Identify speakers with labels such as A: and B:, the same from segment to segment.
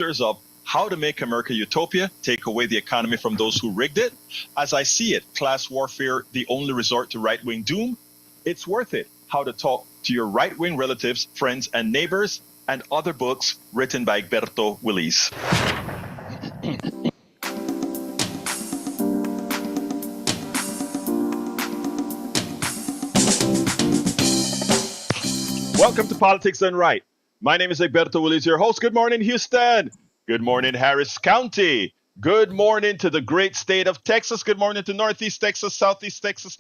A: of How to Make America Utopia, Take Away the Economy from Those Who Rigged It. As I see it, class warfare, the only resort to right-wing doom. It's worth it. How to talk to your right-wing relatives, friends, and neighbors, and other books written by Egberto Willis. Welcome to Politics Done Right. My name is Egberto Willis, your host. Good morning, Houston. Good morning, Harris County. Good morning to the great state of Texas. Good morning to Northeast Texas, Southeast Texas,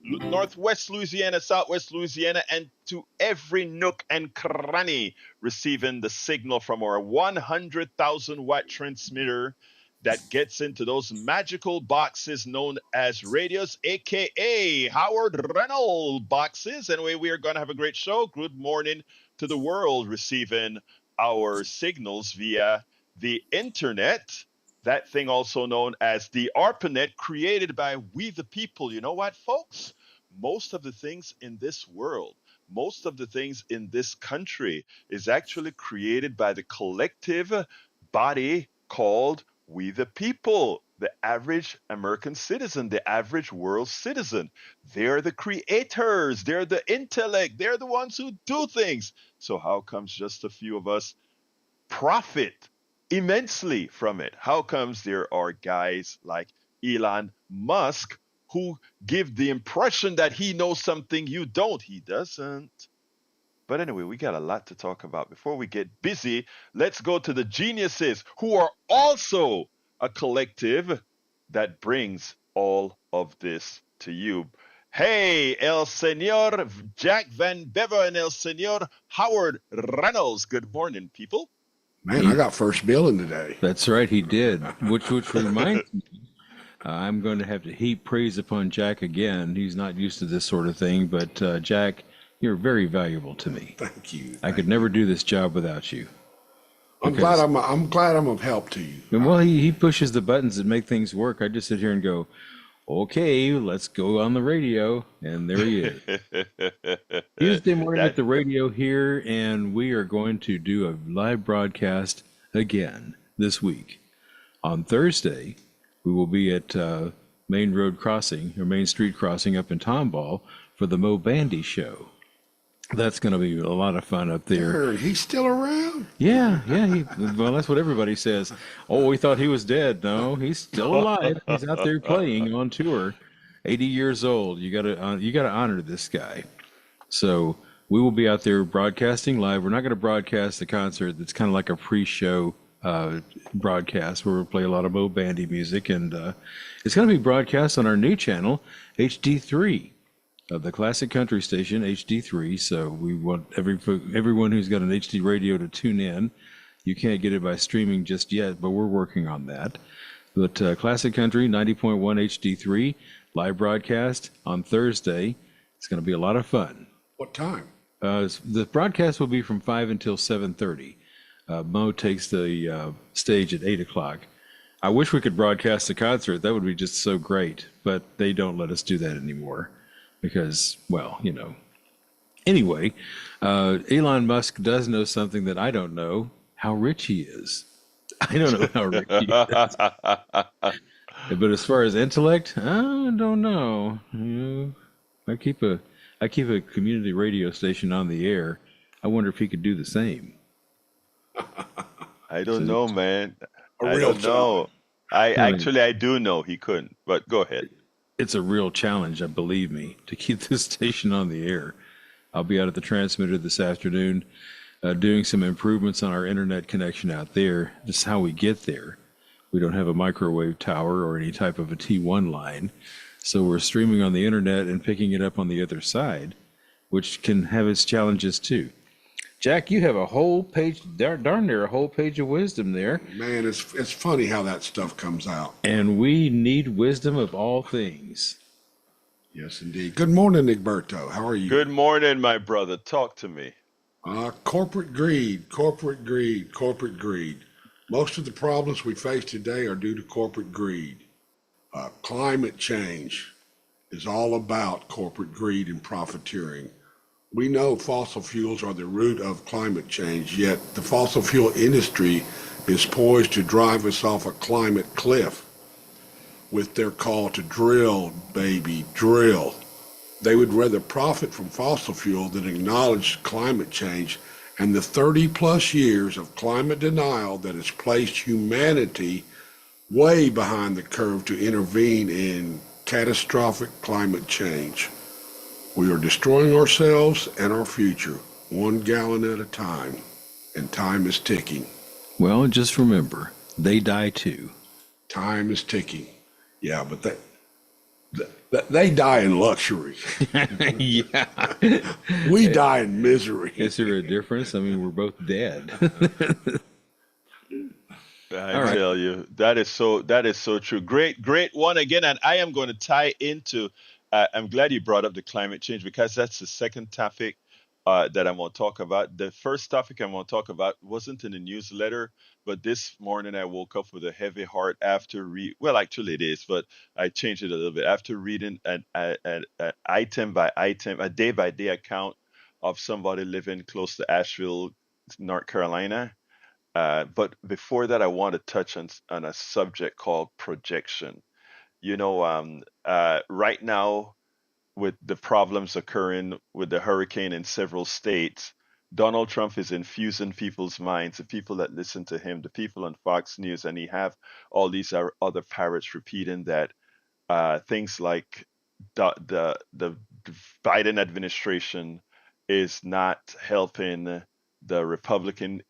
A: Northwest Louisiana, Southwest Louisiana, and to every nook and cranny receiving the signal from our 100,000 watt transmitter that gets into those magical boxes known as radios, aka Howard Reynolds boxes. Anyway, we are going to have a great show. Good morning to the world receiving our signals via the internet, that thing also known as the ARPANET, created by we the people. You know what, folks? Most of the things in this world, most of the things in this country is actually created by the collective body called we the people, the average American citizen, the average world citizen. They're the creators, they're the intellect, they're the ones who do things. So how comes just a few of us profit immensely from it? How comes there are guys like Elon Musk who give the impression that he knows something you don't? He doesn't. But anyway, we got a lot to talk about. Before we get busy, let's go to the geniuses who are also a collective that brings all of this to you. Hey, El Señor Jack Van Bever and El Señor Howard Reynolds. Good morning, people.
B: Man, I got first billing today.
C: That's right, he did. Which reminds me, I'm going to have to heap praise upon Jack again. He's not used to this sort of thing, but Jack, you're very valuable to me.
B: Thank you.
C: I could never do this job without you.
B: I'm glad I'm of help to you.
C: And well, he pushes the buttons that make things work. I just sit here and go, okay, let's go on the radio, and there he is. Tuesday morning at the radio here, and we are going to do a live broadcast again this week. On Thursday, we will be at Main Street Crossing up in Tomball for the Mo Bandy Show. That's going to be a lot of fun up there.
B: He's still around?
C: Yeah. Well, that's what everybody says. Oh, we thought he was dead. No, he's still alive. He's out there playing on tour. 80 years old. You got to honor this guy. So we will be out there broadcasting live. We're not going to broadcast the concert. It's kind of like a pre-show broadcast where we'll play a lot of Mo Bandy music, and it's going to be broadcast on our new channel, HD3. The classic country station, HD3. So we want everyone who's got an HD radio to tune in. You can't get it by streaming just yet, but we're working on that. But classic country, 90.1 HD3, live broadcast on Thursday. It's going to be a lot of fun.
B: What time?
C: The broadcast will be from 5 until 7:30. Mo takes the stage at 8 o'clock. I wish we could broadcast the concert. That would be just so great, but they don't let us do that anymore. Because, well, you know. Anyway, Elon Musk does know something that I don't know, how rich he is. I don't know how rich he is. But as far as intellect, I don't know. I keep a community radio station on the air. I wonder if he could do the same.
A: I don't know, man. I don't know. I do know he couldn't, but go ahead.
C: It's a real challenge, believe me, to keep this station on the air. I'll be out at the transmitter this afternoon doing some improvements on our internet connection out there. Just how we get there. We don't have a microwave tower or any type of a T1 line. So we're streaming on the internet and picking it up on the other side, which can have its challenges too. Jack, you have a whole page, darn near a whole page of wisdom there.
B: Man, it's funny how that stuff comes out.
C: And we need wisdom of all things.
B: Yes, indeed. Good morning, Egberto. How are you?
A: Good morning, my brother. Talk to me.
B: Corporate greed. Most of the problems we face today are due to corporate greed. Climate change is all about corporate greed and profiteering. We know fossil fuels are the root of climate change, yet the fossil fuel industry is poised to drive us off a climate cliff with their call to drill, baby, drill. They would rather profit from fossil fuel than acknowledge climate change and the 30 plus years of climate denial that has placed humanity way behind the curve to intervene in catastrophic climate change. We are destroying ourselves and our future, 1 gallon at a time, and time is ticking.
C: Well, just remember, they die too.
B: Time is ticking. Yeah, but they die in luxury.
C: Yeah.
B: We die in misery.
C: Is there a difference? I mean, we're both dead.
A: I
C: All right.
A: tell you, that is so true. Great one again, and I am going to tie into. I'm glad you brought up the climate change because that's the second topic that I'm going to talk about. The first topic I'm going to talk about wasn't in the newsletter, but this morning I woke up with a heavy heart after read. Well, actually it is, but I changed it a little bit after reading an item by item, a day by day account of somebody living close to Asheville, North Carolina. But before that, I want to touch on a subject called projection. Right now, with the problems occurring with the hurricane in several states, Donald Trump is infusing people's minds, the people that listen to him, the people on Fox News, and he have all these other parrots repeating that things like the Biden administration is not helping the Republican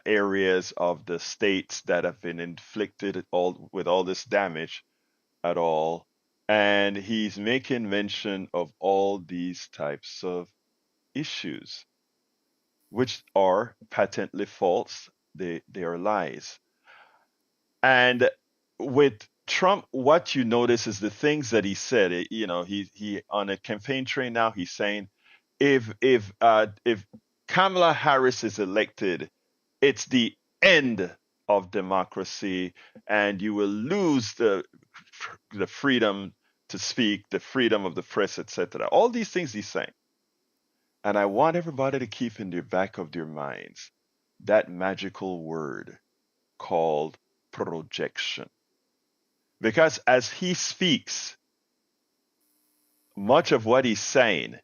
A: areas of the states that have been inflicted all with all this damage at all. And he's making mention of all these types of issues, which are patently false. They are lies. And with Trump, what you notice is the things that he said. He on a campaign trail now. He's saying, if Kamala Harris is elected, it's the end of democracy, and you will lose the freedom to speak, the freedom of the press, etc. All these things he's saying, and I want everybody to keep in the back of their minds that magical word called projection. Because as he speaks, much of what he's saying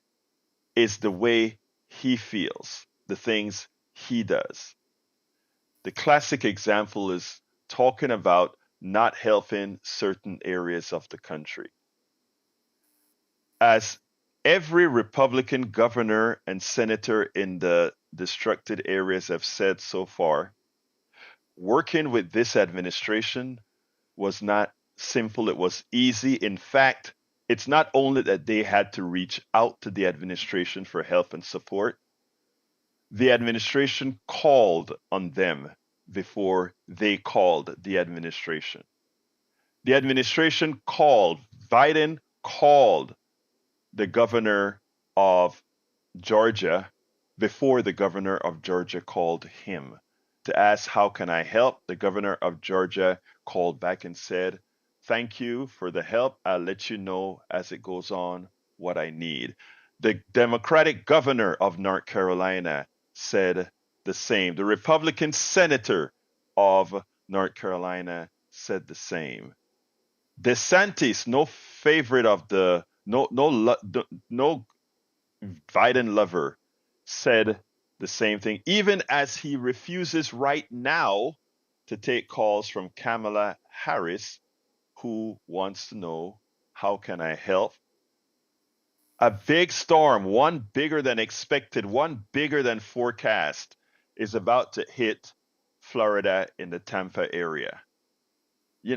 A: is the way he feels, the things he does. The classic example is talking about not helping certain areas of the country. As every Republican governor and senator in the destructed areas have said so far, working with this administration was not simple, it was easy. In fact, it's not only that they had to reach out to the administration for help and support, the administration called on them before they called the administration. The administration called, Biden called the governor of Georgia before the governor of Georgia called him to ask, how can I help? The governor of Georgia called back and said, thank you for the help. I'll let you know as it goes on what I need. The Democratic governor of North Carolina said the same. The Republican senator of North Carolina said the same. DeSantis, no favorite of the no Biden lover, said the same thing, even as he refuses right now to take calls from Kamala Harris, who wants to know, how can I help? A big storm, one bigger than expected, one bigger than forecast, is about to hit Florida in the Tampa area.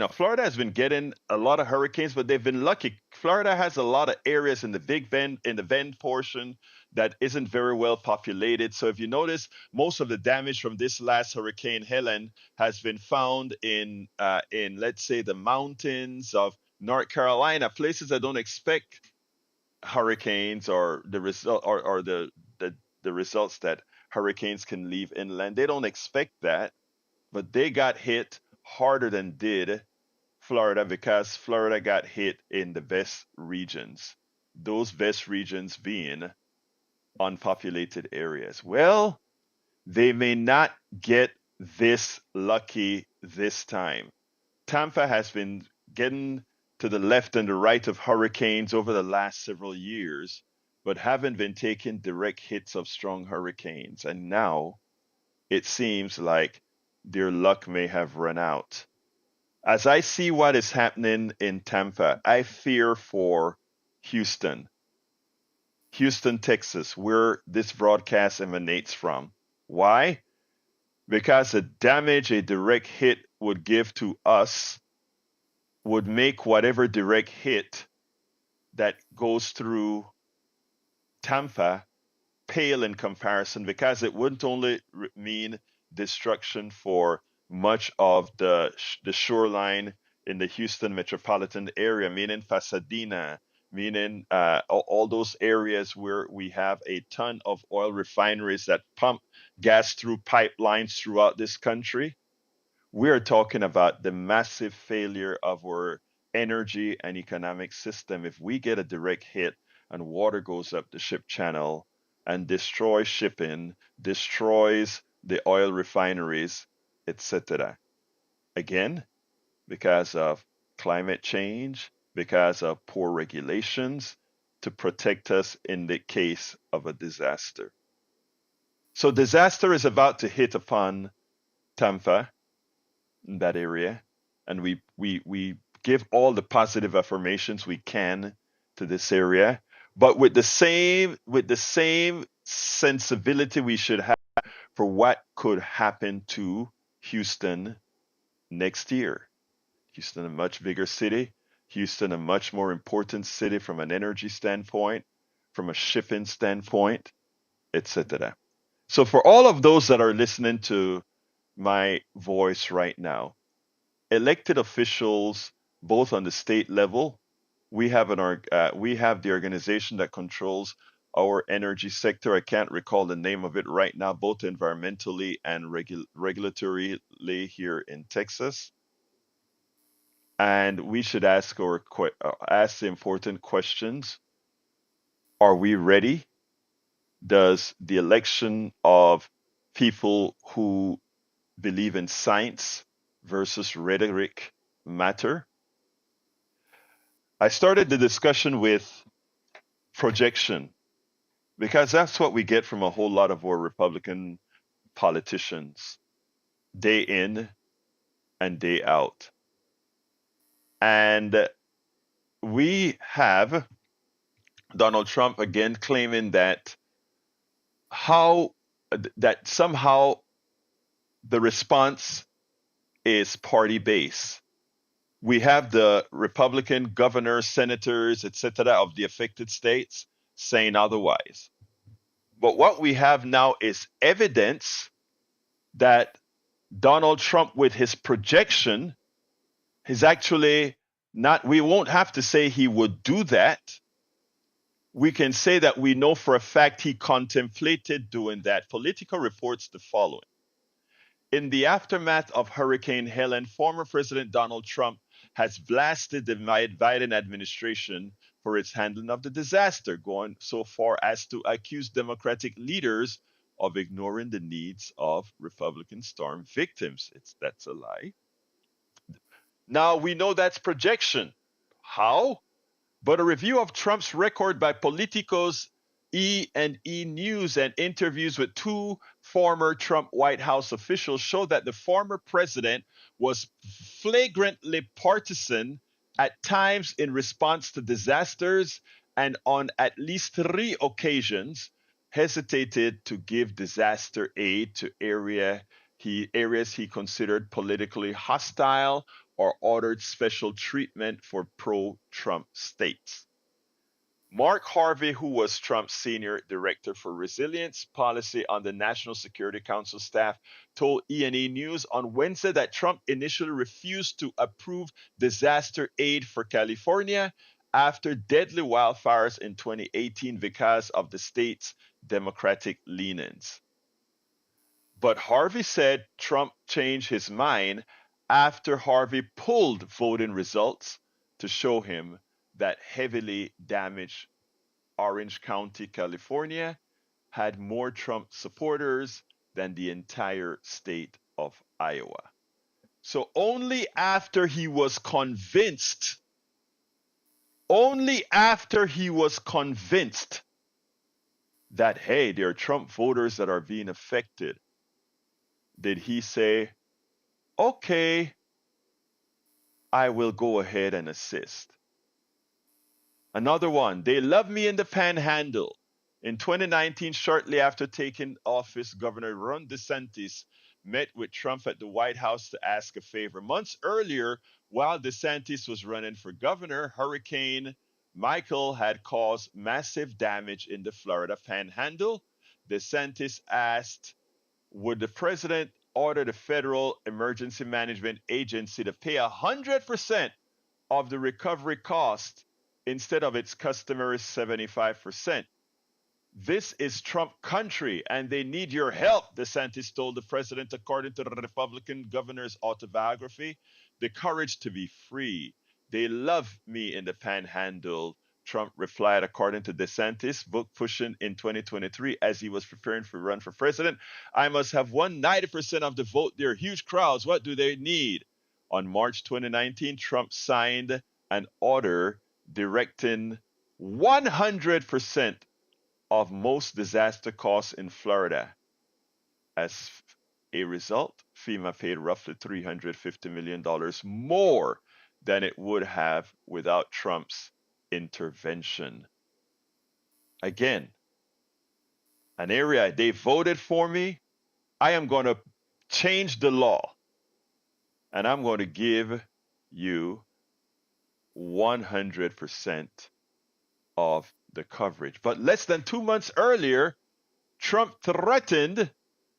A: Florida has been getting a lot of hurricanes, but they've been lucky. Florida has a lot of areas in the Big Bend, in the Bend portion, that isn't very well populated. So if you notice, most of the damage from this last Hurricane Helen has been found in let's say the mountains of North Carolina, places that don't expect hurricanes or the result or the results that hurricanes can leave inland. They don't expect that, but they got hit harder than did Florida because Florida got hit in the best regions. Those best regions being unpopulated areas. Well, they may not get this lucky this time. Tampa has been getting to the left and the right of hurricanes over the last several years, but haven't been taking direct hits of strong hurricanes. And now it seems like their luck may have run out. As I see what is happening in Tampa, I fear for Houston, Houston, Texas, where this broadcast emanates from. Why? Because the damage a direct hit would give to us would make whatever direct hit that goes through Tampa pale in comparison, because it wouldn't only mean destruction for much of the shoreline in the Houston metropolitan area, meaning Pasadena, meaning all those areas where we have a ton of oil refineries that pump gas through pipelines throughout this country. We're talking about the massive failure of our energy and economic system. If we get a direct hit and water goes up the ship channel and destroys shipping, destroys the oil refineries, etc. Again, because of climate change, because of poor regulations to protect us in the case of a disaster. So disaster is about to hit upon Tampa, in that area, and we give all the positive affirmations we can to this area, but with the same sensibility we should have for what could happen to Houston next year. Houston, a much bigger city. Houston, a much more important city from an energy standpoint, from a shipping standpoint, etc. So for all of those that are listening to my voice right now, elected officials, both on the state level, we have we have the organization that controls our energy sector. I can't recall the name of it right now, both environmentally and regulatorily here in Texas. And we should ask ask the important questions: are we ready? Does the election of people who believe in science versus rhetoric matter? I started the discussion with projection because that's what we get from a whole lot of our Republican politicians day in and day out. And we have Donald Trump again claiming that somehow the response is party based. We have the Republican governors, senators, etc., of the affected states saying otherwise. But what we have now is evidence that Donald Trump, with his projection, is actually not, we won't have to say he would do that. We can say that we know for a fact he contemplated doing that. Politico reports the following. In the aftermath of Hurricane Helen, former President Donald Trump has blasted the Biden administration for its handling of the disaster, going so far as to accuse Democratic leaders of ignoring the needs of Republican storm victims. That's a lie. Now we know that's projection. How? But a review of Trump's record by Politico's E&E News and interviews with two former Trump White House officials show that the former president was flagrantly partisan at times in response to disasters, and on at least 3 occasions hesitated to give disaster aid to areas he considered politically hostile or ordered special treatment for pro-Trump states. Mark Harvey, who was Trump's senior director for resilience policy on the National Security Council staff, told E&E News on Wednesday that Trump initially refused to approve disaster aid for California after deadly wildfires in 2018 because of the state's Democratic leanings. But Harvey said Trump changed his mind after Harvey pulled voting results to show him that heavily damaged Orange County, California, had more Trump supporters than the entire state of Iowa. So only after he was convinced, that, hey, there are Trump voters that are being affected, did he say, okay, I will go ahead and assist. Another one, they love me in the panhandle. In 2019, shortly after taking office, Governor Ron DeSantis met with Trump at the White House to ask a favor. Months earlier, while DeSantis was running for governor, Hurricane Michael had caused massive damage in the Florida panhandle. DeSantis asked, would the president order the Federal Emergency Management Agency to pay 100% of the recovery cost instead of its customary 75%? This is Trump country, and they need your help, DeSantis told the president, according to the Republican governor's autobiography, The Courage to Be Free. They love me in the panhandle, Trump replied, according to DeSantis, book pushing in 2023 as he was preparing for run for president. I must have won 90% of the vote. They're huge crowds. What do they need? On March 2019, Trump signed an order directing 100% of most disaster costs in Florida. As a result, FEMA paid roughly $350 million more than it would have without Trump's intervention. Again, an area they voted for me, I am going to change the law, and I'm going to give you 100% of the coverage. But less than 2 months earlier, Trump threatened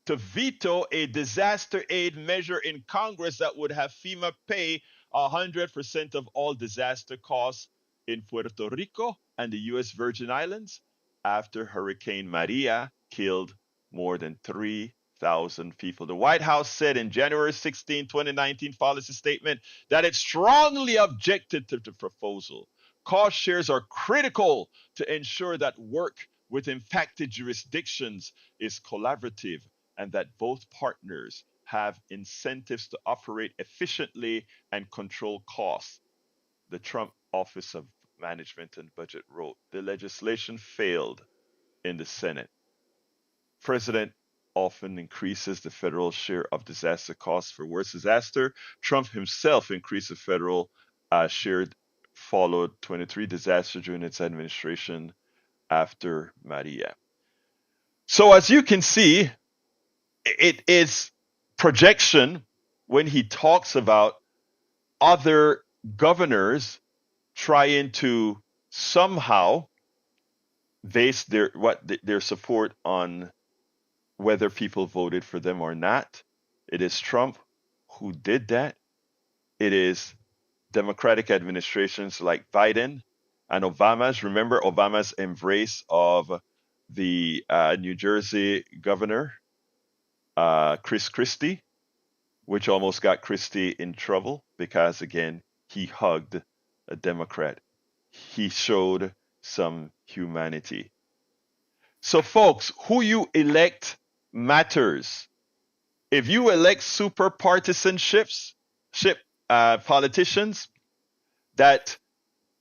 A: to veto a disaster aid measure in Congress that would have FEMA pay 100% of all disaster costs in Puerto Rico and the U.S. Virgin Islands after Hurricane Maria killed more than 3,000 people. The White House said in January 16, 2019 policy statement that it strongly objected to the proposal. Cost shares are critical to ensure that work with impacted jurisdictions is collaborative and that both partners have incentives to operate efficiently and control costs. The Trump Office of Management and Budget wrote, the legislation failed in the Senate. President often increases the federal share of disaster costs for worst disaster. Trump himself increased the federal share, followed 23 disasters during its administration after Maria. So as you can see, it is projection when he talks about other governors trying to somehow base their support on whether people voted for them or not. It is Trump who did that. It is Democratic administrations like Biden and Obama's. Remember Obama's embrace of the New Jersey governor, Chris Christie, which almost got Christie in trouble because, again, he hugged a Democrat. He showed some humanity. So, folks, who you elect matters. If you elect super partisanships, politicians that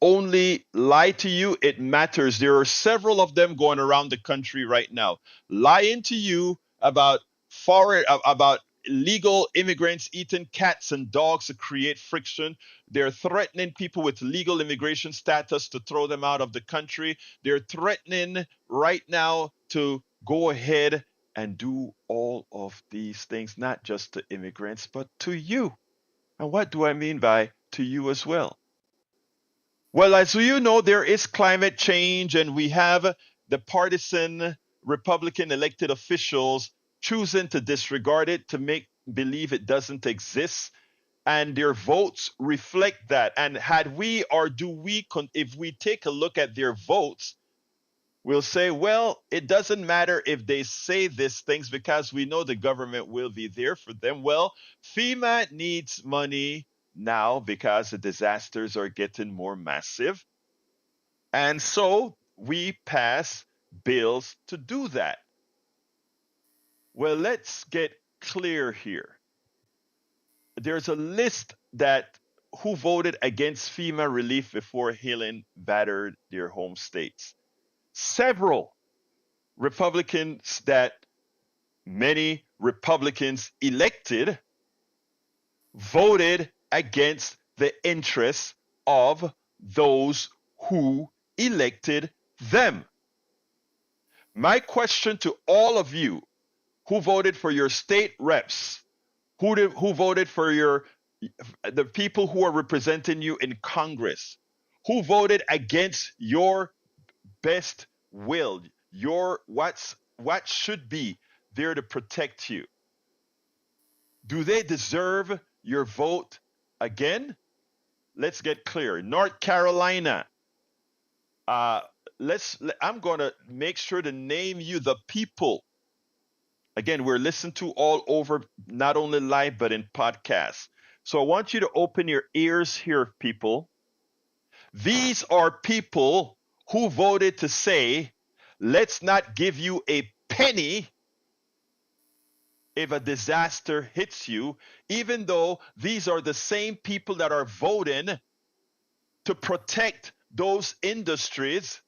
A: only lie to you, it matters. There are several of them going around the country right now, lying to you about legal immigrants eating cats and dogs to create friction. They're threatening people with legal immigration status to throw them out of the country. They're threatening right now to go ahead and do all of these things, not just to immigrants, but to you. And what do I mean by to you as well? Well, as you know, there is climate change, and we have the partisan Republican elected officials choosing to disregard it, to make believe it doesn't exist, and their votes reflect that. And if we take a look at their votes, we'll say, well, it doesn't matter if they say these things because we know the government will be there for them. Well, FEMA needs money now because the disasters are getting more massive. And so we pass bills to do that. Well, let's get clear here. There's a list that who voted against FEMA relief before Helene battered their home states. Several Republicans that many Republicans elected voted against the interests of those who elected them. My question to all of you who voted for your state reps, who voted for the people who are representing you in Congress, who voted against your best will, what should be there to protect you. Do they deserve your vote again? Let's get clear. North Carolina. I'm going to make sure to name you the people. Again, we're listened to all over, not only live, but in podcasts. So I want you to open your ears here, people. These are people who voted to say, let's not give you a penny if a disaster hits you, even though these are the same people that are voting to protect those industries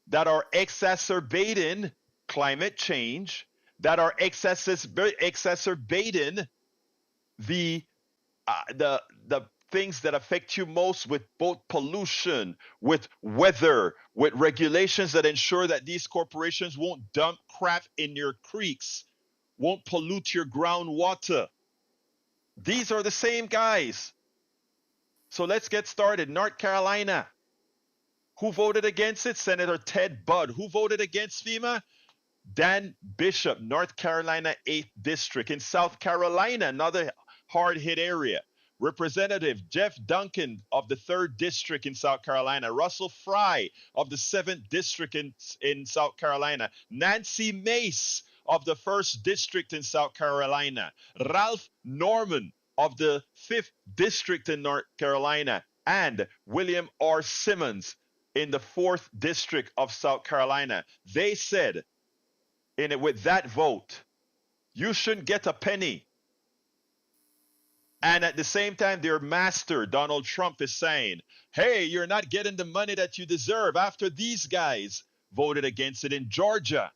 A: that are exacerbating climate change, that are exacerbating the things that affect you most, with both pollution, with weather, with regulations that ensure that these corporations won't dump crap in your creeks, won't pollute your groundwater. These are the same guys. So let's get started. North Carolina. Who voted against it? Senator Ted Budd. Who voted against FEMA? Dan Bishop, North Carolina 8th District. In South Carolina, another hard-hit area. Representative Jeff Duncan of the 3rd District in South Carolina. Russell Fry of the 7th District in South Carolina. Nancy Mace of the 1st District in South Carolina. Ralph Norman of the 5th District in North Carolina. And William R. Simmons in the 4th District of South Carolina. They said, with that vote, you shouldn't get a penny. And at the same time, their master, Donald Trump, is saying, hey, you're not getting the money that you deserve, after these guys voted against it. In Georgia,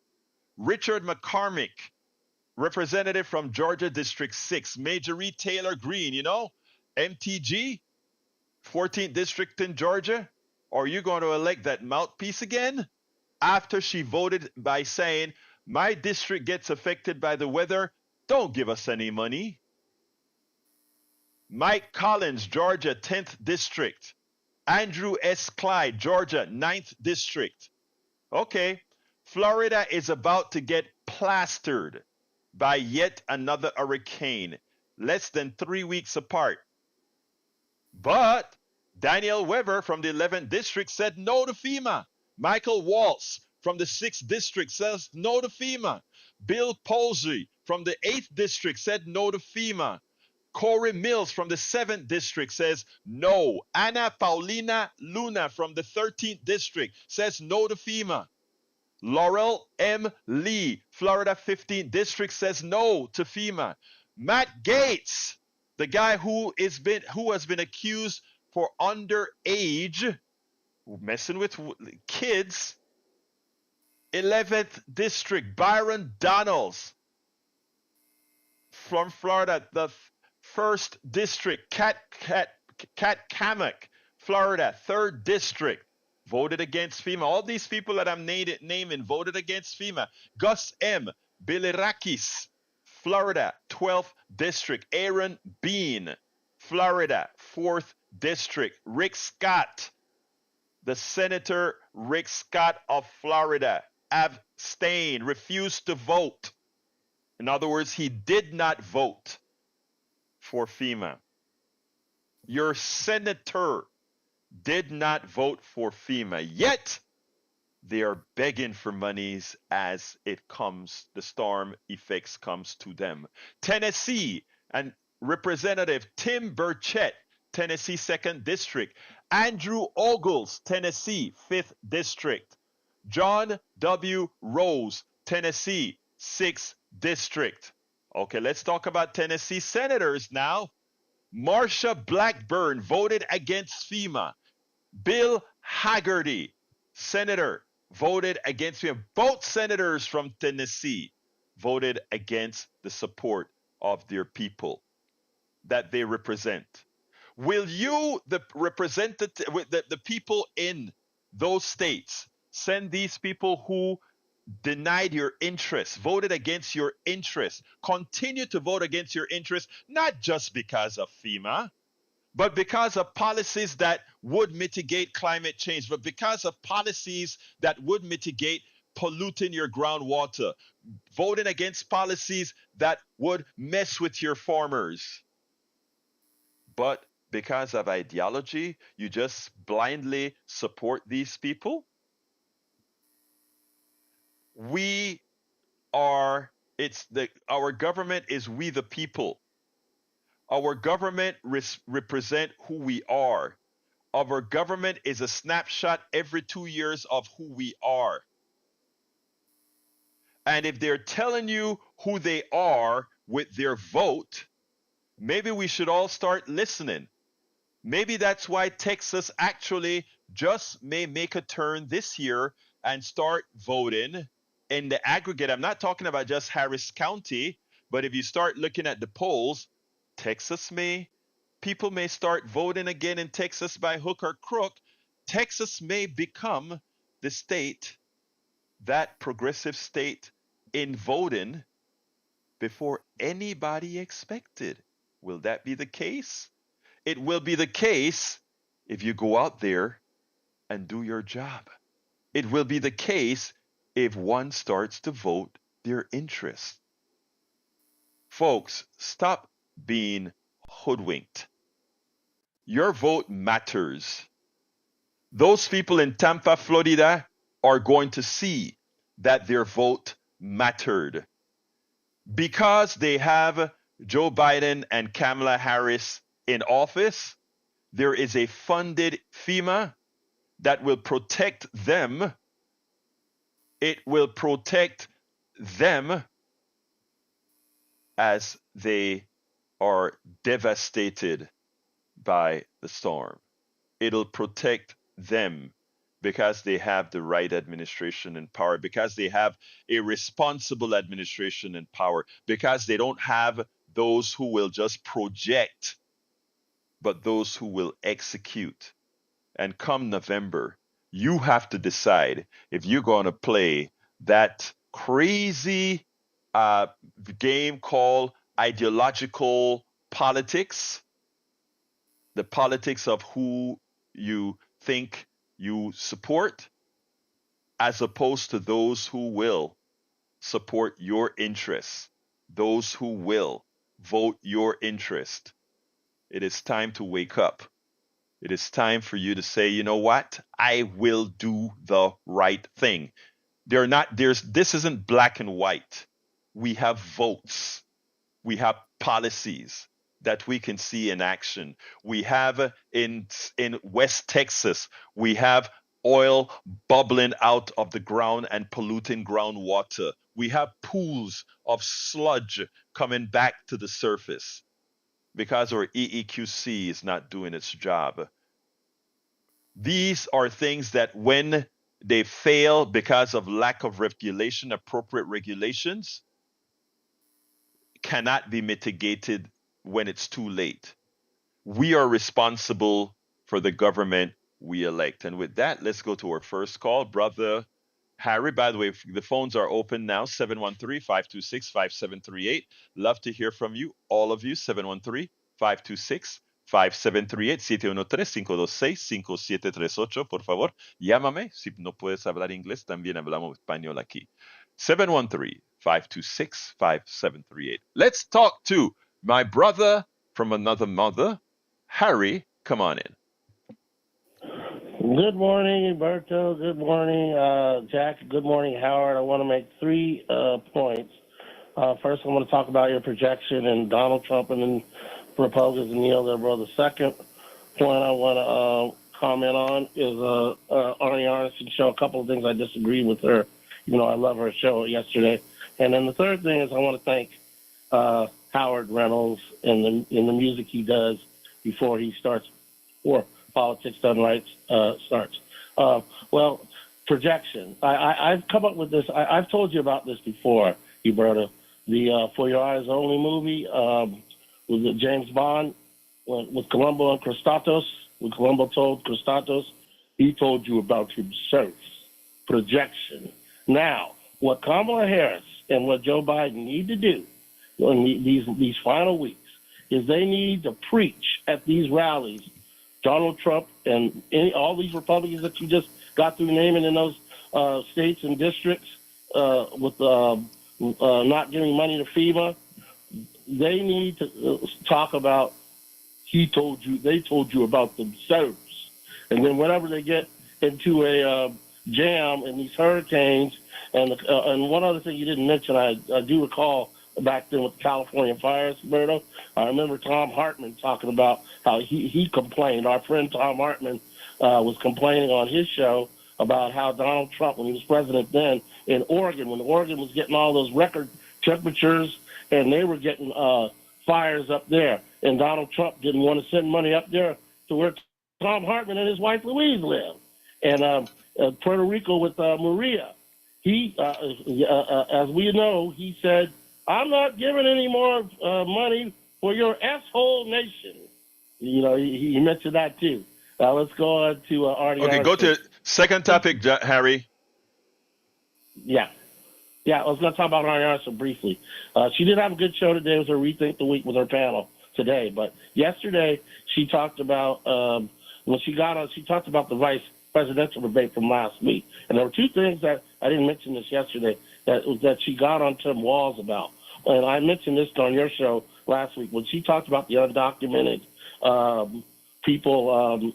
A: Richard McCormick, representative from Georgia District 6, Marjorie Taylor Greene, MTG, 14th District in Georgia. Are you going to elect that mouthpiece again? After she voted by saying, my district gets affected by the weather, don't give us any money. Mike Collins, Georgia 10th District. Andrew S. Clyde, Georgia 9th District. Okay, Florida is about to get plastered by yet another hurricane, less than 3 weeks apart. But Daniel Weber from the 11th District said no to FEMA. Michael Waltz from the 6th District says no to FEMA. Bill Posey from the 8th District said no to FEMA. Corey Mills from the 7th District says no. Anna Paulina Luna from the 13th District says no to FEMA. Laurel M. Lee, Florida 15th District, says no to FEMA. Matt Gaetz, the guy who has been accused for underage, messing with kids, 11th District. Byron Donalds from Florida, the 1st District. Kat Kamek, Florida, 3rd District, voted against FEMA. All these people that I'm naming voted against FEMA. Gus M. Bilirakis, Florida, 12th District. Aaron Bean, Florida, 4th District. Rick Scott, the Senator Rick Scott of Florida, abstained, refused to vote. In other words, he did not vote for FEMA. Your senator did not vote for FEMA, yet they are begging for monies as the storm effects comes to them. Tennessee, and Representative Tim Burchett, Tennessee 2nd District. Andrew Ogles, Tennessee 5th District. John W. Rose, Tennessee 6th district. Okay, let's talk about Tennessee senators now. Marsha Blackburn voted against FEMA. Bill Haggerty, senator, voted against FEMA. Both senators from Tennessee voted against the support of their people that they represent. Will you, the representative, the people in those states, send these people who denied your interests, voted against your interests, continue to vote against your interests, not just because of FEMA, but because of policies that would mitigate climate change, but because of policies that would mitigate polluting your groundwater, voting against policies that would mess with your farmers. But because of ideology, you just blindly support these people. We are, our government is we the people. Our government represent who we are. Our government is a snapshot every 2 years of who we are. And if they're telling you who they are with their vote, maybe we should all start listening. Maybe that's why Texas actually just may make a turn this year and start voting in the aggregate. I'm not talking about just Harris County, but if you start looking at the polls, people may start voting again in Texas by hook or crook. Texas may become the state, that progressive state in voting before anybody expected. Will that be the case? It will be the case if you go out there and do your job. It will be the case if one starts to vote their interests. Folks, stop being hoodwinked. Your vote matters. Those people in Tampa, Florida are going to see that their vote mattered. Because they have Joe Biden and Kamala Harris in office, there is a funded FEMA that will protect them. It will protect them as they are devastated by the storm. It'll protect them because they have the right administration in power, because they have a responsible administration in power, because they don't have those who will just project, but those who will execute. And come November, you have to decide if you're going to play that crazy game called ideological politics, the politics of who you think you support, as opposed to those who will support your interests, those who will vote your interest. It is time to wake up. It is time for you to say, you know what? I will do the right thing. This isn't black and white. We have votes. We have policies that we can see in action. We have in West Texas, we have oil bubbling out of the ground and polluting groundwater. We have pools of sludge coming back to the surface because our EEQC is not doing its job. These are things that when they fail because of lack of regulation, appropriate regulations, cannot be mitigated when it's too late. We are responsible for the government we elect. And with that, let's go to our first call. Brother Harry, by the way, the phones are open now, 713-526-5738. Love to hear from you, all of you, 713-526-5738. 713-526-5738, por favor. Llámame. Si no puedes hablar inglés, también hablamos español aquí. 713-526-5738. Let's talk to my brother from another mother, Harry. Come on in.
D: Good morning, Alberto. Good morning, Jack. Good morning, Howard. I want to make 3 points. First, I want to talk about your projection and Donald Trump and then Republicans and neoliberal. The second point I want to comment on is Arnie Arnesen show. A couple of things I disagree with her. You know, I love her show yesterday. And then the third thing is I want to thank Howard Reynolds and the music he does before he starts, or Politics Done Right starts. Well, projection. I've come up with this. I've told you about this before, Huberta. The For Your Eyes Only movie with James Bond with Columbo and Christatos. When Columbo told Christatos, he told you about himself. Projection. Now, what Kamala Harris and what Joe Biden need to do in these final weeks is they need to preach at these rallies. Donald Trump and all these Republicans that you just got through naming in those states and districts with not giving money to FEMA, they need to talk about they told you about themselves. And then whenever they get into a jam in these hurricanes, and one other thing you didn't mention, I do recall back then with the California fires, Roberto, I remember Tom Hartman talking about how he complained. Our friend Tom Hartman was complaining on his show about how Donald Trump, when he was president then, in Oregon, when Oregon was getting all those record temperatures and they were getting fires up there, and Donald Trump didn't want to send money up there to where Tom Hartman and his wife Louise live. And Puerto Rico with Maria, he, as we know, he said, I'm not giving any more money for your S-hole nation. You know, he mentioned that too. Let's go on to Arnie.
A: Okay, go to second topic, Harry.
D: Yeah, I was going to talk about Arnie Arson briefly. She did have a good show today. It was her Rethink the Week with her panel today. But yesterday she talked about when she got on. She talked about the vice presidential debate from last week, and there were two things that I didn't mention this yesterday that she got on Tim Walz about. And I mentioned this on your show last week when she talked about the undocumented people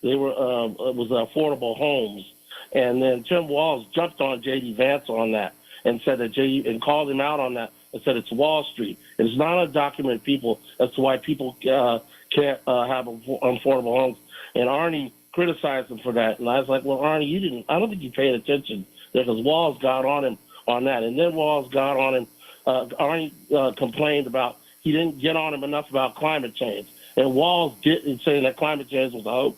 D: it was affordable homes. And then Tim Walz jumped on J.D. Vance on that and said that and called him out on that and said it's Wall Street. It's not undocumented people. That's why people can't have affordable homes. And Arnie criticized him for that. And I was like, well, Arnie, I don't think you paid attention because Walz got on him on that. And then Walz got on him. Arnie complained about he didn't get on him enough about climate change. And Walz did, saying that climate change was a hoax.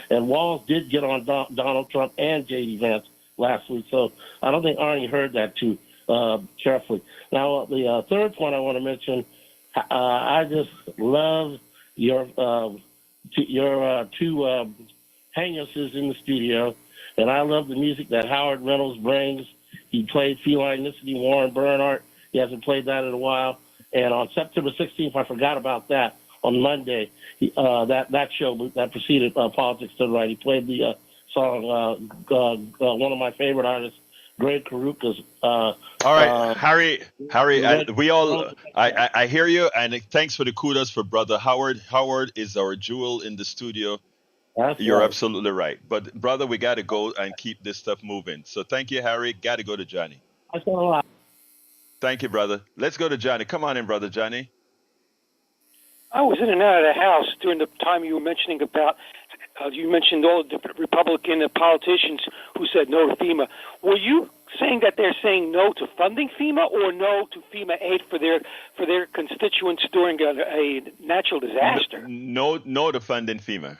D: And Walz did get on Donald Trump and J.D. Vance last week. So I don't think Arnie heard that too carefully. Now, the third point I want to mention, I just love your two hang-uses in the studio. And I love the music that Howard Reynolds brings. He played Felinicity, Warren Bernhardt. He hasn't played that in a while. And on September 16th, I forgot about that. On Monday, that show that preceded Politics Done Right, he played the song, one of my favorite artists, Greg Karuka's.
A: All right, Harry, I hear you, and thanks for the kudos for brother Howard. Howard is our jewel in the studio. You're right. Absolutely right. But brother, we got to go and keep this stuff moving. So thank you, Harry. Got to go to Johnny. Thank you, brother. Let's go to Johnny. Come on in, brother Johnny.
E: I was in and out of the House during the time you were mentioning about, you mentioned all the different Republican politicians who said no to FEMA. Were you saying that they're saying no to funding FEMA or no to FEMA aid for their constituents during a natural disaster?
A: No to funding FEMA.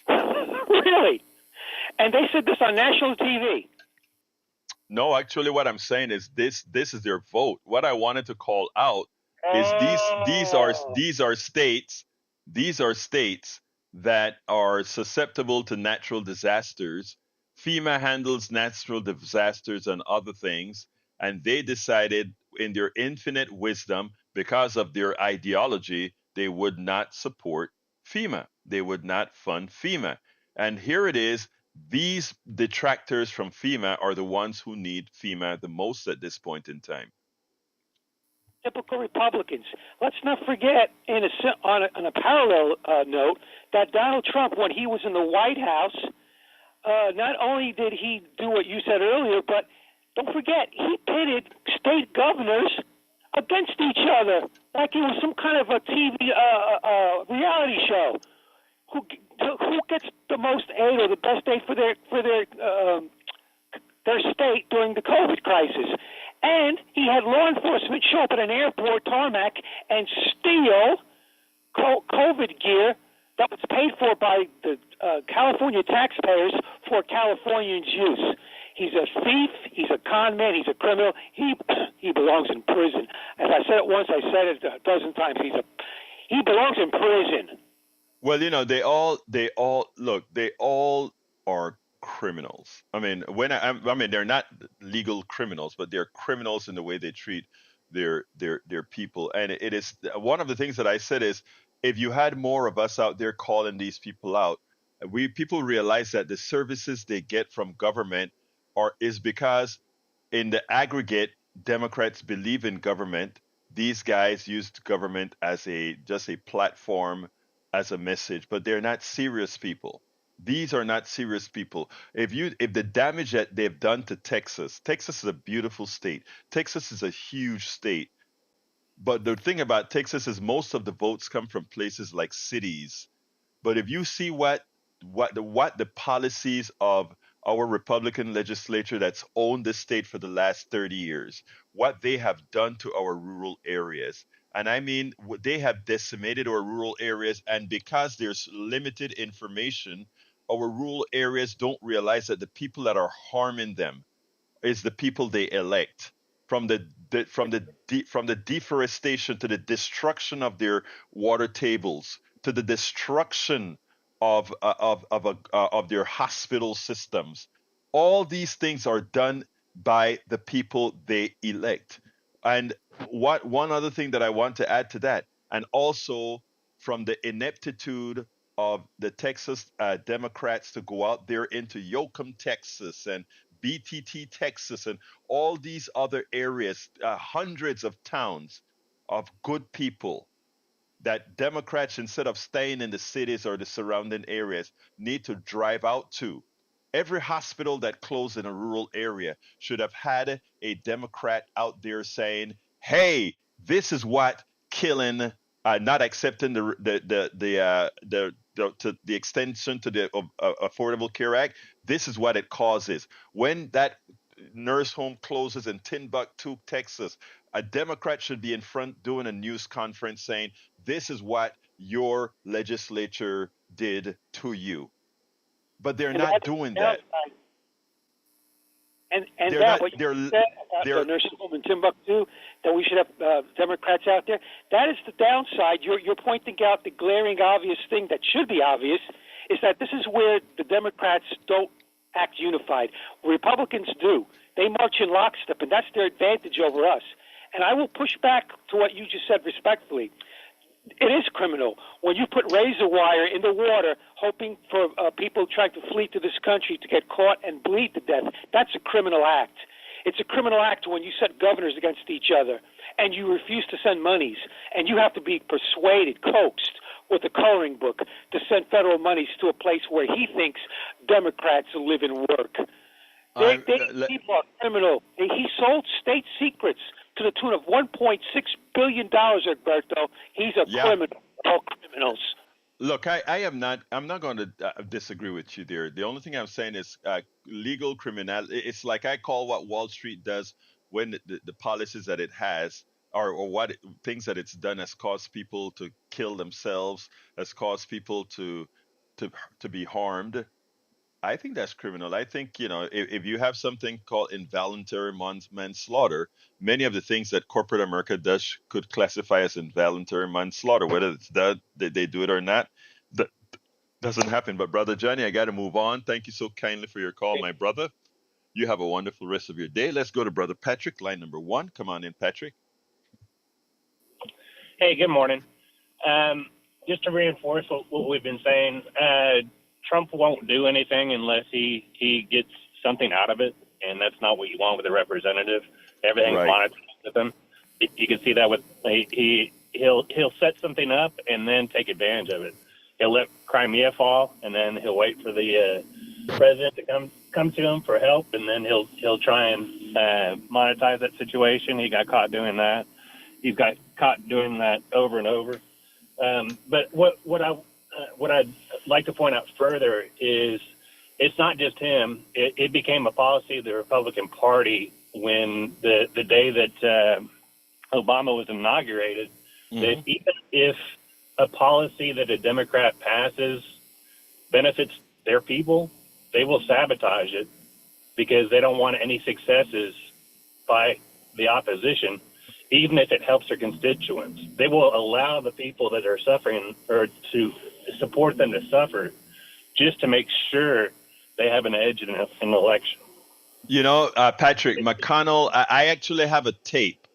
E: Really? And they said this on national TV.
A: No, actually what I'm saying is this is their vote. What I wanted to call out is these are states that are susceptible to natural disasters. FEMA handles natural disasters and other things, and they decided in their infinite wisdom, because of their ideology, they would not support FEMA. They would not fund FEMA. And here it is, these detractors from FEMA are the ones who need FEMA the most at this point in time.
E: Typical Republicans. Let's not forget, on a parallel note, that Donald Trump, when he was in the White House, not only did he do what you said earlier, but don't forget, he pitted state governors against each other like it was some kind of a TV reality show. Who gets the most aid or the best aid for their their state during the COVID crisis. And he had law enforcement show up at an airport tarmac and steal COVID gear that was paid for by the California taxpayers for Californians' use. He's a thief. He's a con man. He's a criminal. He belongs in prison. As I said it once, I said it a dozen times. He belongs in prison.
A: Well, they all are criminals. I mean, they're not legal criminals, but they're criminals in the way they treat their people. And it is one of the things that I said is, if you had more of us out there calling these people out, people realize that the services they get from government is because in the aggregate, Democrats believe in government. These guys used government as just a platform, as a message, but they're not serious people. These are not serious people. If the damage that they've done to Texas is a beautiful state. Texas is a huge state. But the thing about Texas is most of the votes come from places like cities. But if you see what the policies of our Republican legislature that's owned the state for the last 30 years, what they have done to our rural areas. And I mean, they have decimated our rural areas. And because there's limited information, our rural areas don't realize that the people that are harming them is the people they elect. From the deforestation to the destruction of their water tables, to the destruction of their hospital systems. All these things are done by the people they elect. And one other thing that I want to add to that, and also from the ineptitude of the Texas Democrats to go out there into Yoakum, Texas, and BTT, Texas, and all these other areas, hundreds of towns of good people that Democrats, instead of staying in the cities or the surrounding areas, need to drive out to. Every hospital that closed in a rural area should have had a Democrat out there saying, "Hey, this is what killing, not accepting the extension to the Affordable Care Act. This is what it causes." When that nurse home closes in Timbuktu, Texas, a Democrat should be in front doing a news conference saying, "This is what your legislature did to you." But they're not doing that.
E: And what you said about the nursing home in Timbuktu, that we should have Democrats out there, that is the downside. You're pointing out the glaring obvious thing that should be obvious, is that this is where the Democrats don't act unified. Republicans do. They march in lockstep, and that's their advantage over us. And I will push back to what you just said respectfully. It is criminal when you put razor wire in the water hoping for people trying to flee to this country to get caught and bleed to death. That's a criminal act. It's a criminal act when you set governors against each other and you refuse to send monies, and you have to be persuaded, coaxed with a coloring book to send federal monies to a place where he thinks Democrats live and work. People are criminal. He sold state secrets to the tune of $1.6 billion, Alberto. He's a criminal. All criminals.
A: Look, I'm not going to disagree with you there. The only thing I'm saying is legal criminality. It's like I call what Wall Street does when the policies that it has or things that it's done has caused people to kill themselves, has caused people to be harmed. I think that's criminal. I think, if you have something called involuntary manslaughter, many of the things that corporate America does could classify as involuntary manslaughter. Whether it's that they do it or not, that doesn't happen. But Brother Johnny, I got to move on. Thank you so kindly for your call, my brother. You have a wonderful rest of your day. Let's go to Brother Patrick, line number 1. Come on in, Patrick.
F: Hey, good morning. Just to reinforce what we've been saying, Trump won't do anything unless he gets something out of it, and that's not what you want with a representative. Everything's monitored with him. You can see that with he'll set something up and then take advantage of it. He'll let Crimea fall, and then he'll wait for the president to come to him for help, and then he'll try and monetize that situation. He got caught doing that. He's got caught doing that over and over. But what I'd like to point out further is it's not just him. It became a policy of the Republican Party when the day that Obama was inaugurated, that even if a policy that a Democrat passes benefits their people, they will sabotage it because they don't want any successes by the opposition, even if it helps their constituents. They will allow the people that are suffering or to support them to suffer just to make sure they have an edge in an election.
A: You know, Patrick, McConnell, I actually have a tape,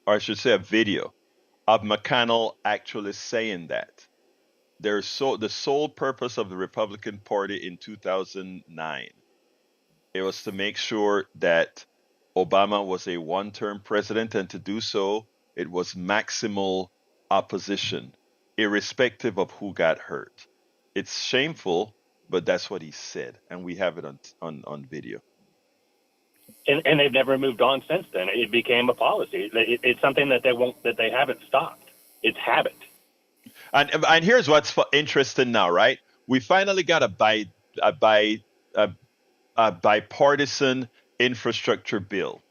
A: or I should say a video, of McConnell actually saying that. The sole purpose of the Republican Party in 2009, it was to make sure that Obama was a one-term president, and to do so, it was maximal opposition, irrespective of who got hurt. It's shameful, but that's what he said, and we have it on video.
F: And they've never moved on since then. It became a policy. It's something that they haven't stopped. It's habit.
A: And here's what's interesting now, right? We finally got a bipartisan infrastructure bill.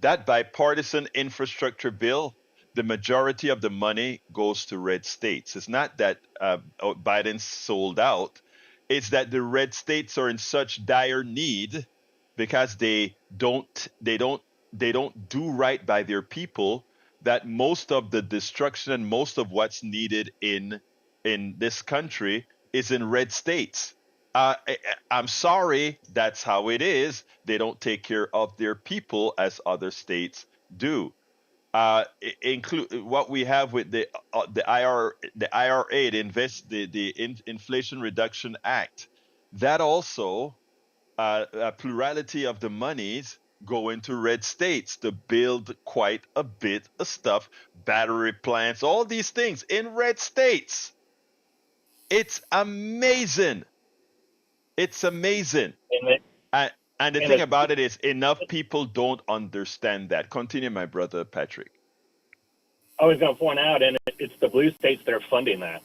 A: That bipartisan infrastructure bill, the majority of the money goes to red states. It's not that Biden sold out. It's that the red states are in such dire need because they don't do right by their people, that most of the destruction and most of what's needed in this country is in red states. I'm sorry, that's how it is. They don't take care of their people as other states do. Include what we have with the IRA, the Inflation Reduction Act. That also, a plurality of the monies go into red states to build quite a bit of stuff, battery plants, all these things in red states. It's amazing. It's amazing. And the thing about it is, enough people don't understand that. Continue, my brother Patrick.
F: I was going to point out, and it's the blue states that are funding that.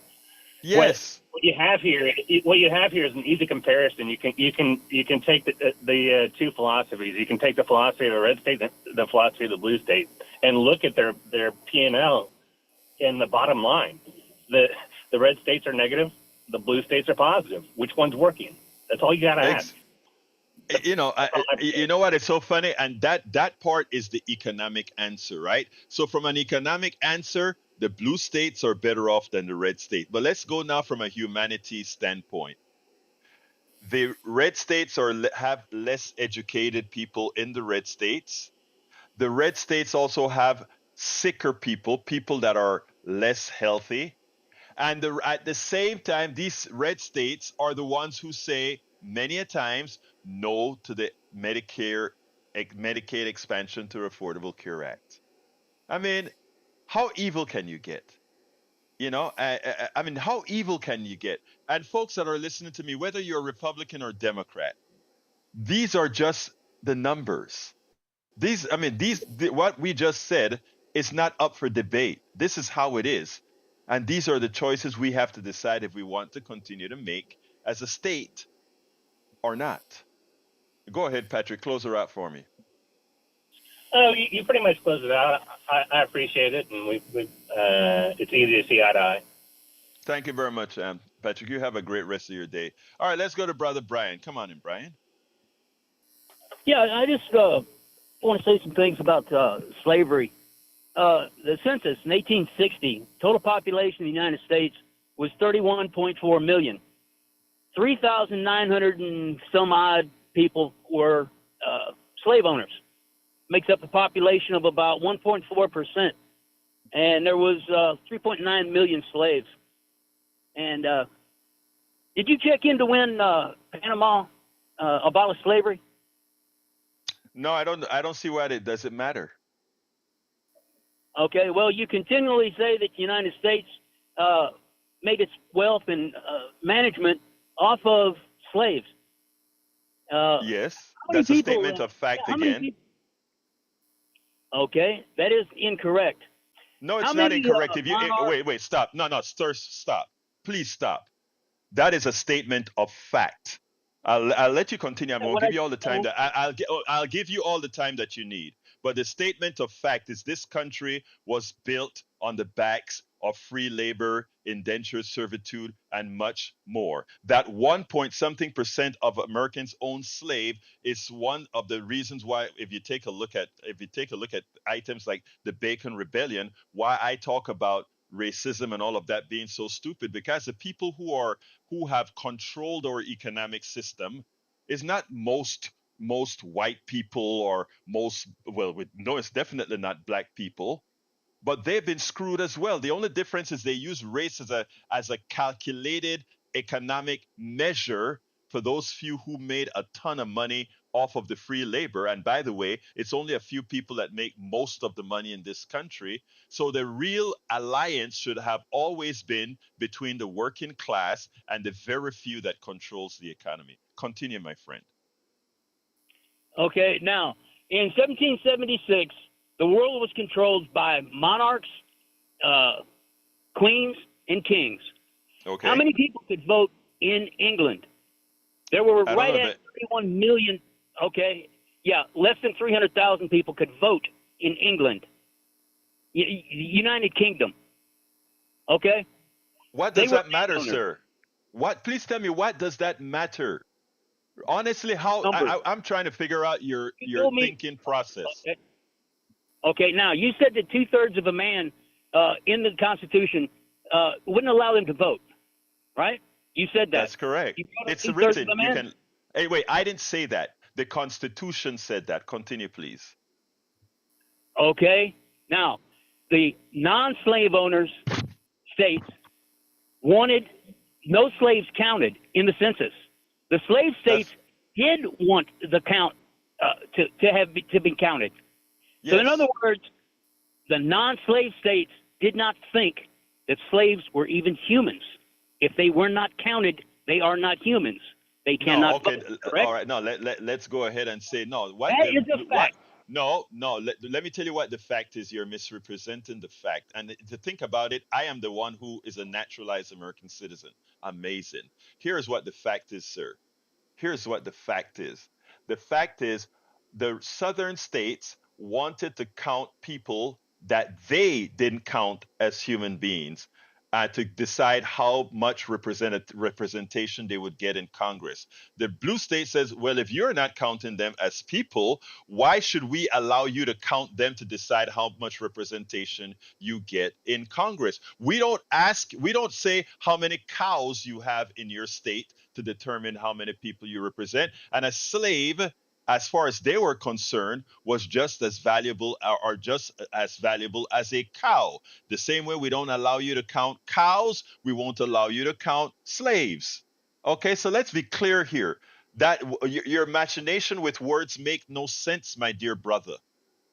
A: Yes.
F: What you have here is an easy comparison. You can take the two philosophies. You can take the philosophy of the red state and the philosophy of the blue state, and look at their P&L in the bottom line. The red states are negative. The blue states are positive. Which one's working? That's all you got to ask.
A: You know what? It's so funny, and that part is the economic answer, right? So from an economic answer, the blue states are better off than the red state. But let's go now from a humanities standpoint. The red states have less educated people in the red states. The red states also have sicker people that are less healthy. And at the same time, these red states are the ones who say many a times no to the Medicaid expansion to Affordable Care Act. I mean, how evil can you get? You know, I mean, how evil can you get? And folks that are listening to me, whether you're Republican or Democrat, these are just the numbers. What we just said is not up for debate. This is how it is. And these are the choices we have to decide if we want to continue to make as a state or not. Go ahead, Patrick. Close her out for me.
F: Oh, you pretty much closed it out. I appreciate it, and it's easy to see eye to eye.
A: Thank you very much, Patrick. You have a great rest of your day. All right, let's go to Brother Brian. Come on in, Brian.
G: Yeah, I just want to say some things about slavery. The census in 1860, total population of the United States was 31.4 million. 3,900 and some odd people were slave owners. Makes up a population of about 1.4%. And there was 3.9 million slaves. And did you check into when Panama abolished slavery?
A: No, I don't see why it doesn't matter.
G: Okay, well, you continually say that the United States made its wealth and management off of slaves.
A: Yes, that's a statement of fact again.
G: Okay, that is incorrect.
A: No, it's not incorrect. If you wait, stop. No, sir, stop. Please stop. That is a statement of fact. I'll let you continue. I'll
G: What I
A: give you all the time that I'll give you all the time that you need. But the statement of fact is this country was built on the backs of free labor, indentured servitude, and much more. That 1 point something percent of Americans own slave is one of the reasons why, if you take a look at items like the Bacon Rebellion, why I talk about racism and all of that being so stupid, because the people who have controlled our economic system is not most white people or no, it's definitely not black people, but they've been screwed as well. The only difference is they use race as a calculated economic measure for those few who made a ton of money off of the free labor. And by the way, it's only a few people that make most of the money in this country. So the real alliance should have always been between the working class and the very few that controls the economy. Continue, my friend.
G: Okay, now, in 1776, the world was controlled by monarchs, queens, and kings.
A: Okay.
G: How many people could vote in England? There were
A: I don't
G: right
A: know,
G: at 31 million. Okay, yeah, less than 300,000 people could vote in England, United Kingdom. Okay.
A: What
G: They
A: does
G: were
A: that matter,
G: landowners.
A: sir? What? Please tell me, what does that matter? Honestly,
G: Numbers.
A: I'm trying to figure out your
G: told me-
A: thinking process.
G: Okay, now you said that 2/3 of a man in the Constitution wouldn't allow them to vote, right? You said that.
A: That's correct.
G: You brought up
A: It's
G: 2/3
A: written.
G: of a
A: You
G: man?
A: can. Hey, wait, I didn't say that. The Constitution said that. Continue, please.
G: Okay. Now, the non-slave owners states wanted no slaves counted in the census. The slave states did want the count to be counted.
A: Yes.
G: So, in other words, the non-slave states did not think that slaves were even humans. If they were not counted, they are not humans. They cannot
A: No, okay,
G: vote, correct?
A: all right. No, let's go ahead and say no.
G: That is a fact.
A: No. Let me tell you what the fact is. You're misrepresenting the fact. And to think about it, I am the one who is a naturalized American citizen. Amazing. Here's what the fact is, sir. Here's what the fact is. The fact is, the southern states wanted to count people that they didn't count as human beings, to decide how much representation they would get in Congress. The blue state says, well, if you're not counting them as people, why should we allow you to count them to decide how much representation you get in Congress? We don't say how many cows you have in your state to determine how many people you represent. And a slave, as far as they were concerned, was just as valuable or just as valuable as a cow. The same way we don't allow you to count cows, we won't allow you to count slaves. Okay, so let's be clear here. That your machination with words make no sense, my dear brother.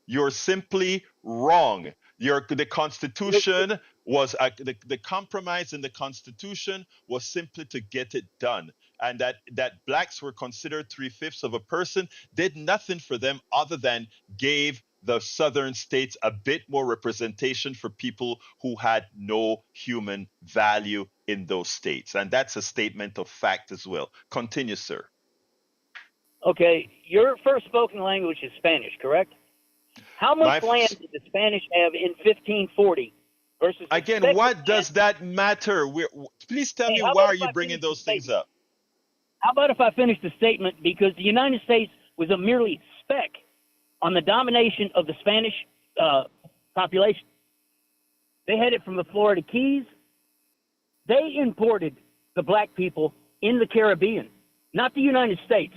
A: You're simply wrong. The Constitution was the compromise in the Constitution was simply to get it done, and that blacks were considered 3/5 of a person did nothing for them other than gave the southern states a bit more representation for people who had no human value in those states, and that's a statement of fact as well. Continue, sir.
G: Okay, your first spoken language is Spanish, correct? How much land did the Spanish have in 1540 versus
A: again? What does that matter? Please tell me, why are you bringing those things up?
G: How about if I finish the statement? Because the United States was a merely speck on the domination of the Spanish population. They had it from the Florida Keys. They imported the black people in the Caribbean, not the United States.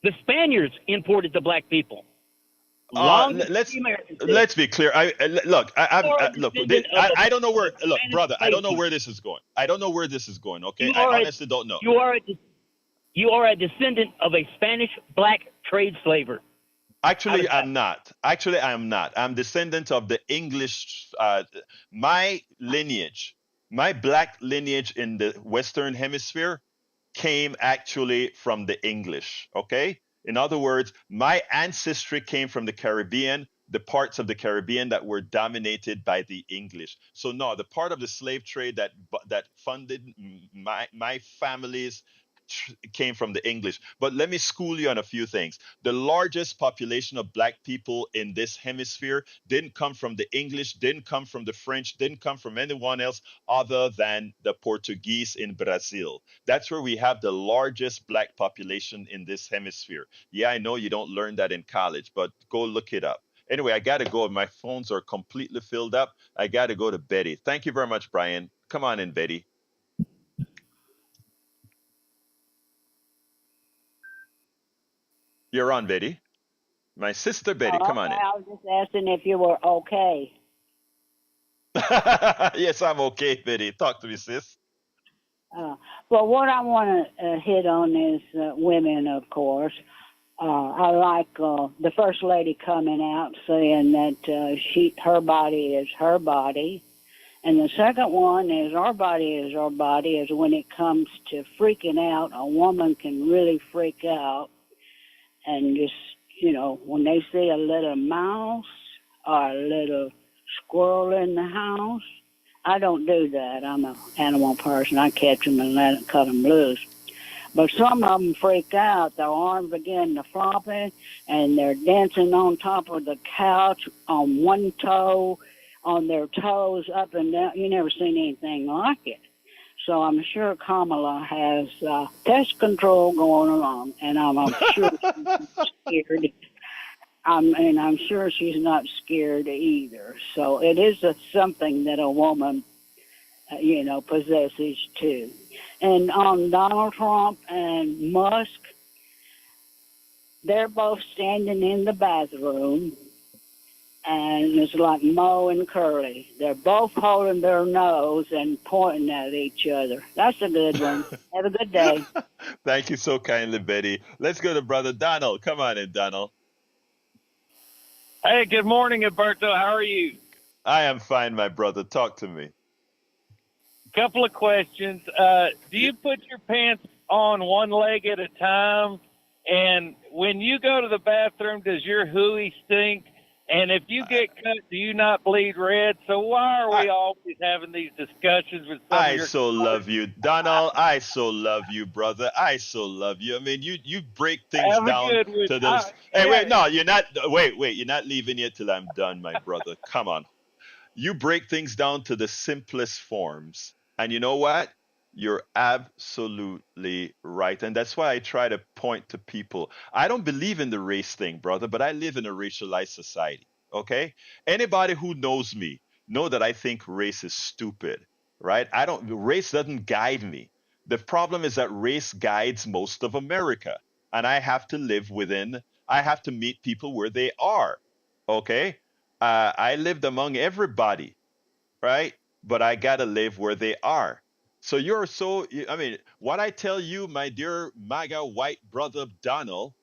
G: The Spaniards imported the black people.
A: Let's be clear. I don't know where. Look, brother, I don't know where this is going. Okay, I honestly don't know.
G: You are a descendant of a Spanish black trade slaver.
A: Actually, I'm not. I'm descendant of the English. My lineage, my black lineage in the Western Hemisphere, came actually from the English. Okay. In other words, my ancestry came from the Caribbean, the parts of the Caribbean that were dominated by the English. So no, the part of the slave trade that funded my family's came from the English. But let me school you on a few things. The largest population of black people in this hemisphere didn't come from the English, didn't come from the French, didn't come from anyone else other than the Portuguese in Brazil. That's where we have the largest black population in this hemisphere. Yeah, I know you don't learn that in college, but go look it up. Anyway, I got to go. My phones are completely filled up. I got to go to Betty. Thank you very much, Brian. Come on in, Betty. You're on, Betty. My sister Betty, come on
H: Okay, I was just asking if you were okay.
A: in. Yes, I'm okay, Betty. Talk to me, sis.
H: Well, what I want to hit on is women, of course. I like the first lady coming out saying that her body is her body, and the second one is our body is our body. Is when it comes to freaking out, a woman can really freak out, and just when they see a little mouse or a little squirrel in the house. I don't do that. I'm an animal person. I catch them and cut them loose. But some of them freak out. Their arms begin to flopping, and they're dancing on top of the couch on one toe, on their toes up and down. You never seen anything like it. So I'm sure Kamala has pest control going along, and I'm sure she's scared. I'm sure she's not scared either. So it is something that a woman, possesses too. And on Donald Trump and Musk, they're both standing in the bathroom, and it's like Moe and Curly. They're both holding their nose and pointing at each other. That's a good one. Have a good day.
A: Thank you so kindly, Betty. Let's go to Brother Donald. Come on in, Donald.
F: Hey, good morning, Alberto. How are you?
A: I am fine, my brother. Talk to me.
F: Couple of questions. Do you put your pants on one leg at a time? And when you go to the bathroom, does your hooey stink? And if you get cut, do you not bleed red? So why are we always having these discussions with some of your
A: love you, Donald. I so love you, brother. I so love you. I mean, you break things
F: Have a
A: down
F: good one.
A: to those. Hey, wait, no, you're not. Wait, you're not leaving yet till I'm done, my brother. Come on. You break things down to the simplest forms. And you know what? You're absolutely right. And that's why I try to point to people. I don't believe in the race thing, brother, but I live in a racialized society. Okay? Anybody who knows me know that I think race is stupid, right? Race doesn't guide me. The problem is that race guides most of America. And I have to I have to meet people where they are. Okay? I lived among everybody, right? But I got to live where they are. So what I tell you, my dear MAGA white brother Donald,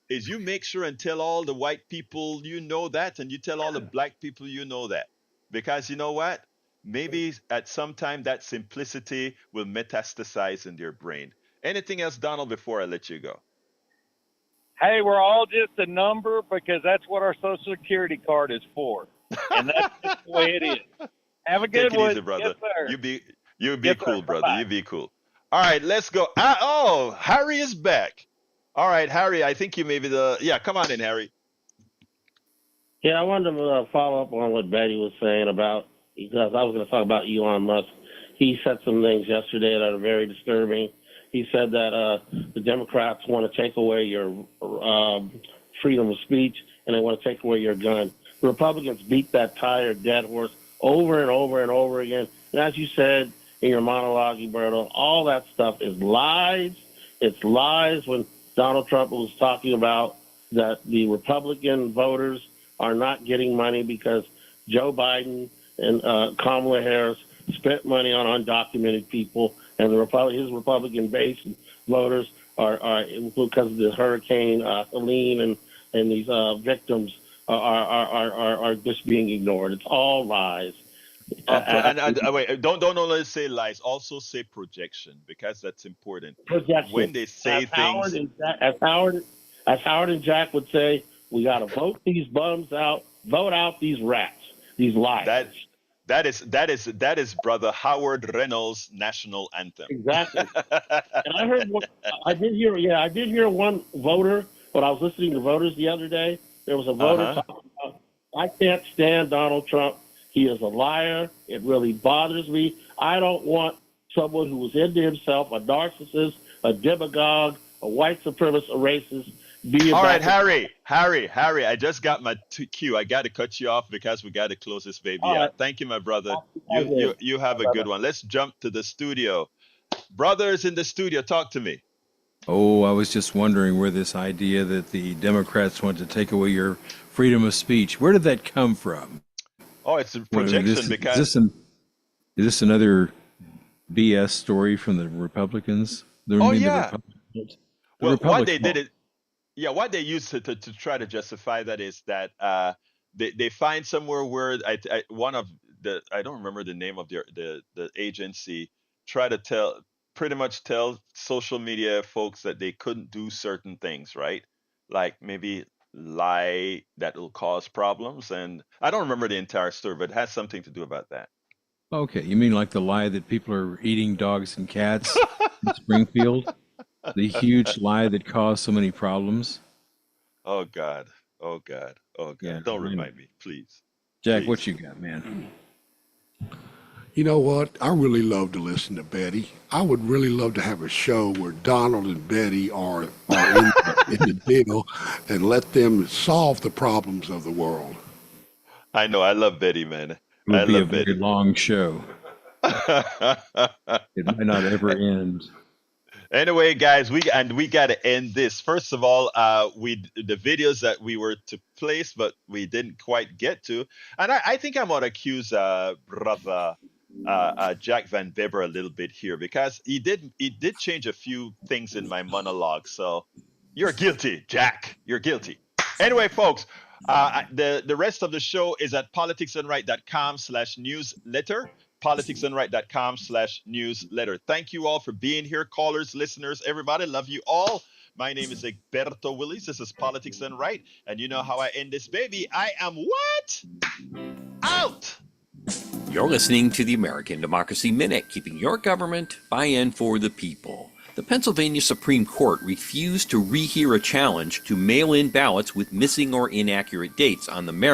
A: is you make sure and tell all the white people you know that, and you tell all the black people you know that. Because you know what? Maybe at some time that simplicity will metastasize in your brain. Anything else, Donald, before I let you go?
F: Hey, we're all just a number because that's what our Social Security card is for. And that's just the way it is. Have a good
A: Take it
F: one.
A: easy, brother.
F: Yes, sir.
A: You be
F: Yes,
A: cool,
F: sir.
A: brother.
F: Bye-bye.
A: You be cool. All right, let's go. Harry is back. All right, Harry, I think you may be come on in, Harry.
D: Yeah, I wanted to follow up on what Betty was saying because I was going to talk about Elon Musk. He said some things yesterday that are very disturbing. He said that the Democrats want to take away your freedom of speech, and they want to take away your gun. The Republicans beat that tired, dead horse over and over and over again. And as you said in your monologue, Roberto, all that stuff is lies. It's lies. When Donald Trump was talking about that the Republican voters are not getting money because Joe Biden and Kamala Harris spent money on undocumented people, and his Republican-based voters are because of the Hurricane Helene and these victims are just being ignored. It's all lies.
A: Wait, don't only say lies. Also say projection, because that's important.
D: Projection.
A: When they say things,
D: as Howard and Jack would say, we got to vote these bums out, vote out these rats, these liars.
A: That is brother Howard Reynolds' national anthem.
D: Exactly. And I heard I did hear one voter when I was listening to voters the other day. There was a voter
A: Uh-huh.
D: talking about, I can't stand Donald Trump. He is a liar. It really bothers me. I don't want someone who is into himself, a narcissist, a demagogue, a white supremacist, a racist, be
A: All right,
D: about.
A: Harry, I just got my cue. I got to cut you off because we got to close this baby
D: All right.
A: out. Thank you, my brother.
D: Okay.
A: You have a good one. Let's jump to the studio. Brothers in the studio, talk to me.
C: Oh, I was just wondering where this idea that the Democrats want to take away your freedom of speech, where did that come from?
A: Oh, it's a
C: Well,
A: projection because
C: is this another BS story from the Republicans?
A: Oh, yeah.
C: Republicans.
A: Well, what they did it. Yeah, what they used to try to justify that is that they find somewhere where one of the I don't remember the name of the agency try to pretty much tell social media folks that they couldn't do certain things, right? Like maybe lie that will cause problems, and I don't remember the entire story, but it has something to do about that.
C: Okay, you mean like the lie that people are eating dogs and cats in Springfield? The huge lie that caused so many problems?
A: Oh God, oh God, oh God!
C: Yeah,
A: Don't
C: I know.
A: remind me, please.
C: Jack,
A: Please.
C: what you got, man?
B: You know what? I really love to listen to Betty. I would really love to have a show where Donald and Betty are in the deal and let them solve the problems of the world.
A: I know, I love Betty, man.
C: It
A: I
C: would be a
A: love
C: very
A: Betty.
C: long show. It might not ever end.
A: Anyway, guys, we got to end this. First of all, the videos that we were to place, but we didn't quite get to, and I think I'm gonna accuse brother Jack Van Bibber a little bit here because he did change a few things in my monologue. So you're guilty, Jack. You're guilty. Anyway, folks, the rest of the show is at politicsandright.com/newsletter. politicsandright.com/newsletter. Thank you all for being here, callers, listeners, everybody. Love you all. My name is Egberto Willis. This is Politics and Right. And you know how I end this baby. I am what? Out.
I: You're listening to the American Democracy Minute, keeping your government by and for the people. The Pennsylvania Supreme Court refused to rehear a challenge to mail-in ballots with missing or inaccurate dates on the merits